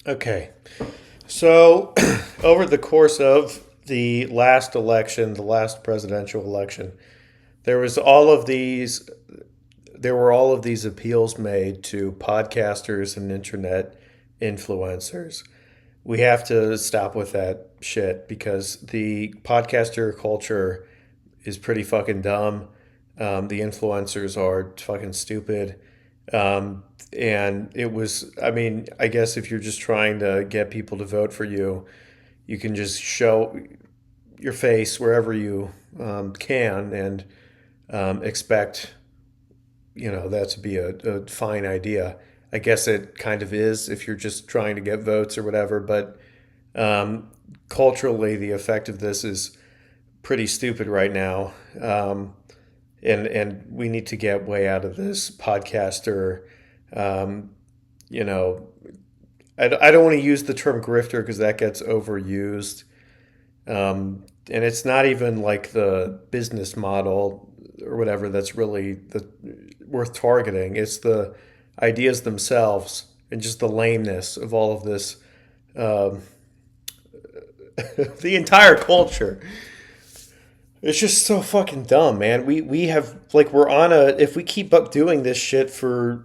Okay. So, over the course of the last election, the last presidential election, there was all of these there were all of these appeals made to podcasters and internet influencers. We have to stop with that shit because the podcaster culture is pretty fucking dumb. The influencers are fucking stupid. Um, and it was, I mean, I guess if you're just trying to get people to vote for you, you can just show your face wherever you can and expect, that to be a fine idea. I guess it kind of is if you're just trying to get votes or whatever, but um, culturally, the effect of this is pretty stupid right now. And we need to get way out of this podcaster. Um, you know, I don't want to use the term grifter because that gets overused. And it's not even like the business model or whatever that's really worth targeting. It's the ideas themselves and just the lameness of all of this, um, the entire culture. It's just so fucking dumb, man. We have like we're on a if we keep up doing this shit for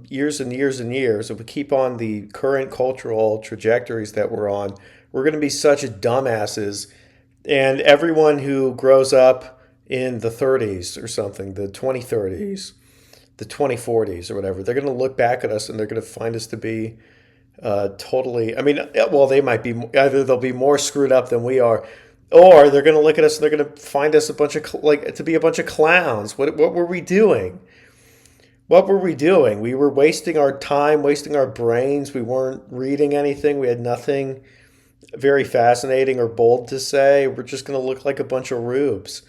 years and years and years, if we keep on the current cultural trajectories that we're on, we're gonna be such dumbasses. And everyone who grows up in the 30s or something, the 2030s, the 2040s or whatever, they're gonna look back at us and they're gonna find us to be totally. I mean, well, they might be either they'll be more screwed up than we are, or they're going to look at us and they're going to find us a bunch of like to be a bunch of clowns. What were we doing? What were we doing? We were wasting our time, wasting our brains. We weren't reading anything. We had nothing very fascinating or bold to say. We're just going to look like a bunch of rubes.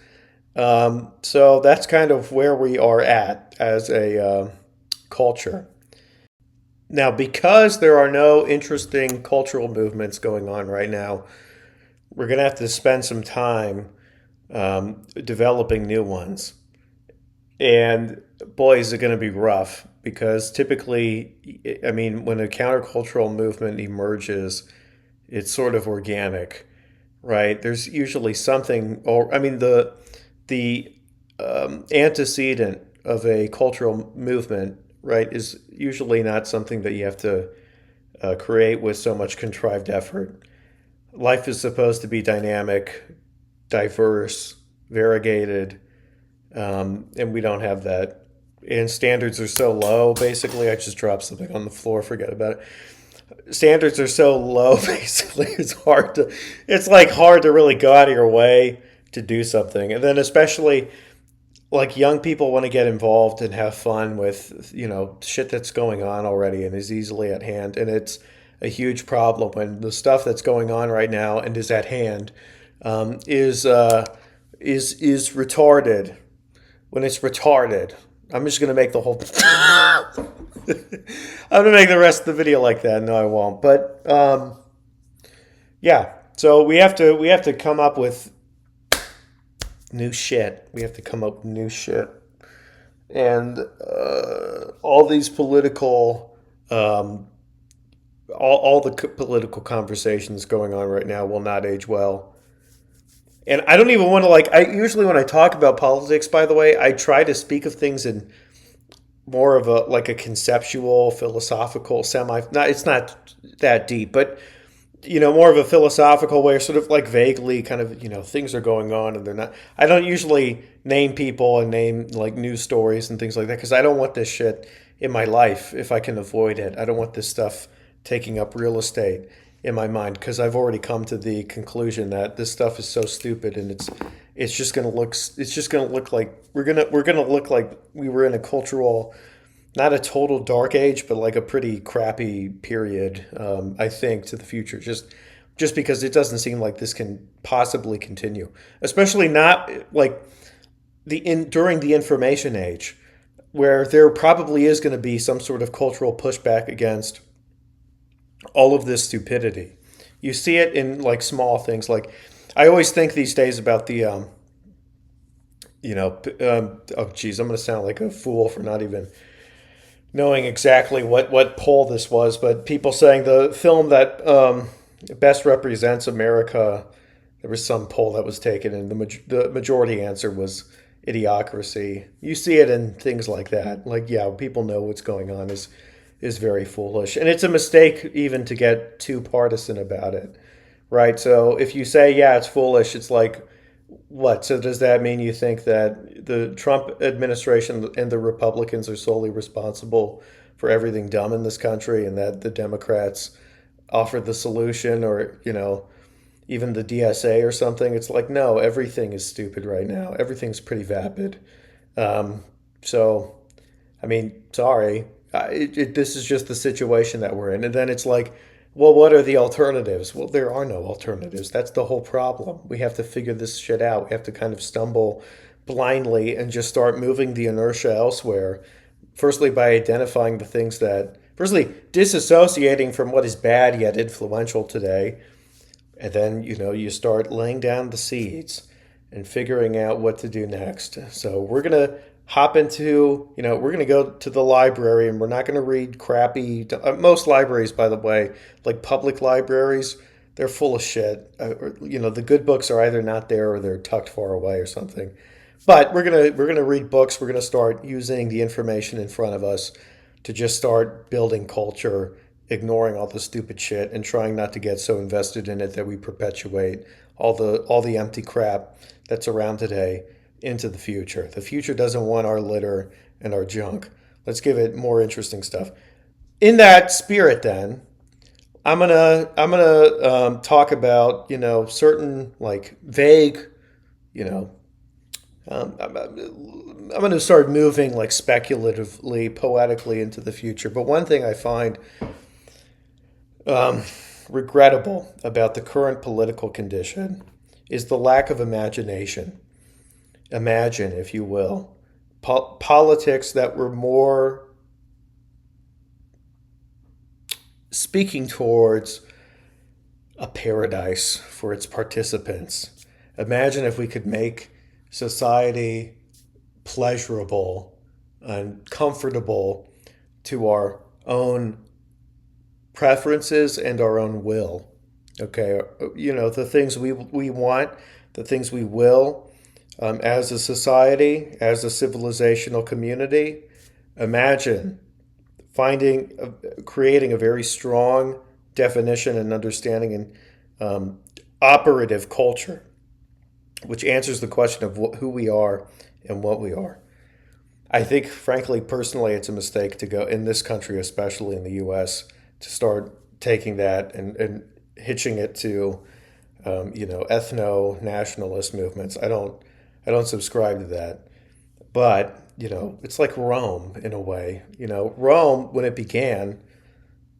So that's kind of where we are at as a culture. Now, because there are no interesting cultural movements going on right now, we're going to have to spend some time developing new ones. And boy, is it going to be rough because typically, I mean, when a countercultural movement emerges, it's sort of organic, right? There's usually something, or I mean, the antecedent of a cultural movement, right, is usually not something that you have to create with so much contrived effort. Life is supposed to be dynamic, diverse, variegated, and we don't have that. And standards are so low. Basically, I just dropped something on the floor. Forget about it. Standards are so low. Basically, it's like hard to really go out of your way to do something. And then especially like young people want to get involved and have fun with shit that's going on already and is easily at hand, and it's a huge problem when the stuff that's going on right now and is at hand is retarded. When it's retarded, I'm just gonna make the whole. I'm gonna make the rest of the video like that. No, I won't. But yeah, so we have to come up with new shit. We have to come up with new shit, and all these political. All the political conversations going on right now will not age well. And I don't even want to I usually when I talk about politics, by the way, I try to speak of things in more of a like a conceptual, philosophical, semi. Not it's not that deep, but more of a philosophical way, sort of like vaguely kind of things are going on and they're not. I don't usually name people and name like news stories and things like that because I don't want this shit in my life if I can avoid it. I don't want this stuff taking up real estate in my mind because I've already come to the conclusion that this stuff is so stupid and it's just gonna look like we're gonna look like we were in a cultural, not a total dark age but like a pretty crappy period. I think to the future just because it doesn't seem like this can possibly continue, especially not like during the information age where there probably is going to be some sort of cultural pushback against all of this stupidity. You see it in like small things. Like I always think these days about the, oh geez, I'm going to sound like a fool for not even knowing exactly what poll this was, but people saying the film that best represents America. There was some poll that was taken, and the majority answer was idiocracy. You see it in things like that. Like, yeah, people know what's going on is very foolish, and it's a mistake even to get too partisan about it, right? So if you say, yeah, it's foolish, it's like, what? So does that mean you think that the Trump administration and the Republicans are solely responsible for everything dumb in this country, and that the Democrats offered the solution, or even the DSA or something? It's like, no, everything is stupid right now. Everything's pretty vapid. Um, so I mean, sorry, this is just the situation that we're in. And then it's like, well, what are the alternatives? Well, there are no alternatives. That's the whole problem. We have to figure this shit out. We have to kind of stumble blindly and just start moving the inertia elsewhere. Firstly, by identifying the things that, firstly, disassociating from what is bad yet influential today, and then, you start laying down the seeds and figuring out what to do next. So we're going to hop into, we're going to go to the library, and we're not going to read crappy. Most libraries, by the way, like public libraries, they're full of shit. The good books are either not there or they're tucked far away or something. But we're gonna read books. We're gonna start using the information in front of us to just start building culture, ignoring all the stupid shit, and trying not to get so invested in it that we perpetuate all the empty crap that's around today into the future. The future doesn't want our litter and our junk. Let's give it more interesting stuff. In that spirit, then, I'm gonna talk about certain like vague you know I'm going to start moving like speculatively, poetically into the future. But one thing I find um, regrettable about the current political condition is the lack of imagination. Imagine, if you will, politics that were more speaking towards a paradise for its participants. Imagine if we could make society pleasurable and comfortable to our own preferences and our own will. Okay, the things we want, the things we will, as a society, as a civilizational community. Imagine finding, creating a very strong definition and understanding and operative culture, which answers the question of who we are and what we are. I think, frankly, personally, it's a mistake to go in this country, especially in the U.S., to start taking that and hitching it to, ethno nationalist movements. I don't subscribe to that. But it's like Rome in a way. Rome, when it began,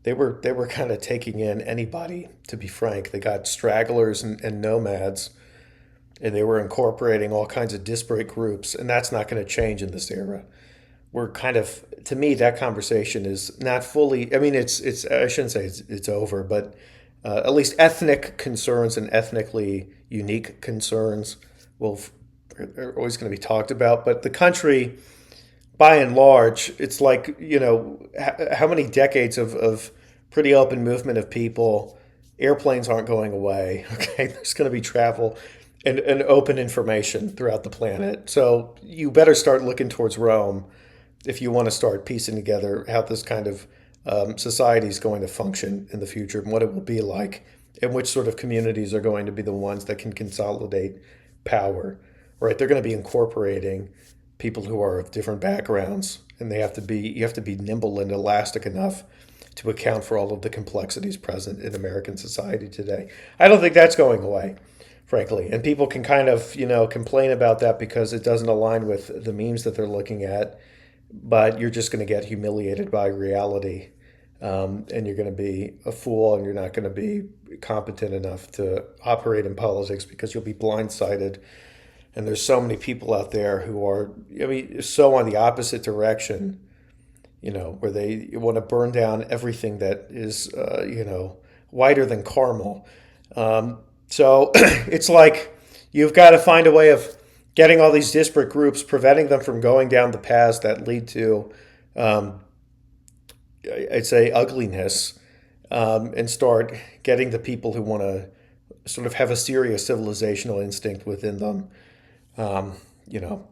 they were kind of taking in anybody. To be frank, they got stragglers and nomads, and they were incorporating all kinds of disparate groups, and that's not going to change in this era. We're kind of, to me, that conversation is not fully. I mean, it's I shouldn't say it's over, but at least ethnic concerns and ethnically unique concerns will are always going to be talked about. But the country, by and large, it's like how many decades of pretty open movement of people. Airplanes aren't going away. Okay, there's going to be travel and open information throughout the planet. So you better start looking towards Rome if you want to start piecing together how this kind of society is going to function in the future and what it will be like, and which sort of communities are going to be the ones that can consolidate power. Right? They're going to be incorporating people who are of different backgrounds, and you have to be nimble and elastic enough to account for all of the complexities present in American society today. I don't think that's going away, frankly. And people can kind of, complain about that because it doesn't align with the memes that they're looking at, but you're just going to get humiliated by reality. And you're going to be a fool, and you're not going to be competent enough to operate in politics because you'll be blindsided. And there's so many people out there who are, so on the opposite direction, where they want to burn down everything that is, whiter than caramel. So it's like you've got to find a way of getting all these disparate groups, preventing them from going down the paths that lead to I'd say, ugliness, and start getting the people who want to sort of have a serious civilizational instinct within them. You know,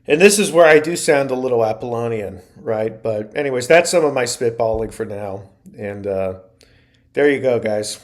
and this is where I do sound a little Apollonian, right? But anyways, that's some of my spitballing for now, and there you go, guys.